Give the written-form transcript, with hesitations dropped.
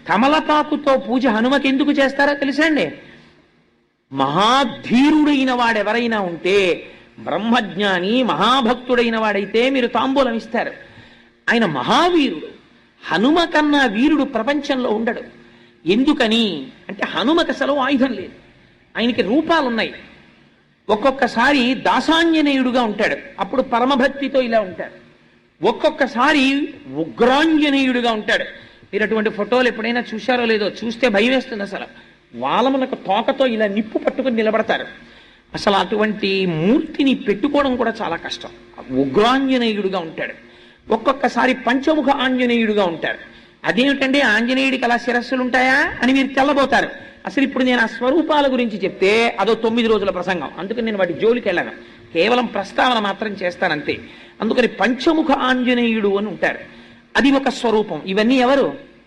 కమలపాకుతో పూజ హనుమకి ఎందుకు చేస్తారో తెలుసా అండి? మహాధీరుడైన వాడెవరైనా ఉంటే, బ్రహ్మజ్ఞాని మహాభక్తుడైన వాడైతే మీరు తాంబూలం ఇస్తారు. ఆయన మహావీరుడు. హనుమ కన్నా వీరుడు ప్రపంచంలో ఉండడు. ఎందుకని అంటే హనుమకి అసలు ఆయుధం లేదు, ఆయనకి రూపాలున్నాయి. ఒక్కొక్కసారి దాసాంజనేయుడుగా ఉంటాడు, అప్పుడు పరమభక్తితో ఇలా ఉంటాడు. ఒక్కొక్కసారి ఉగ్రాంజనేయుడుగా ఉంటాడు. మీరు అటువంటి ఫోటోలు ఎప్పుడైనా చూశారో లేదో, చూస్తే భయం వేస్తుంది. అసలు వాళ్ళమునకు తోకతో ఇలా నిప్పు పట్టుకుని నిలబడతారు. అసలు అటువంటి మూర్తిని పెట్టుకోవడం కూడా చాలా కష్టం. ఉగ్రాంజనేయుడుగా ఉంటాడు. ఒక్కొక్కసారి పంచముఖ ఆంజనేయుడుగా ఉంటాడు. అదేమిటంటే ఆంజనేయుడికి అలా శిరస్సులు ఉంటాయా అని మీరు తెల్లబోతారు. అసలు ఇప్పుడు నేను ఆ స్వరూపాల గురించి చెప్తే అదో 9 రోజుల ప్రసంగం, అందుకని నేను వాటి జోలికి వెళ్ళను, కేవలం ప్రస్తావన మాత్రం చేస్తానంతే. అందుకని పంచముఖ ఆంజనేయుడు అని ఉంటారు, అది ఒక స్వరూపం. ఇవన్నీ ఎవరు?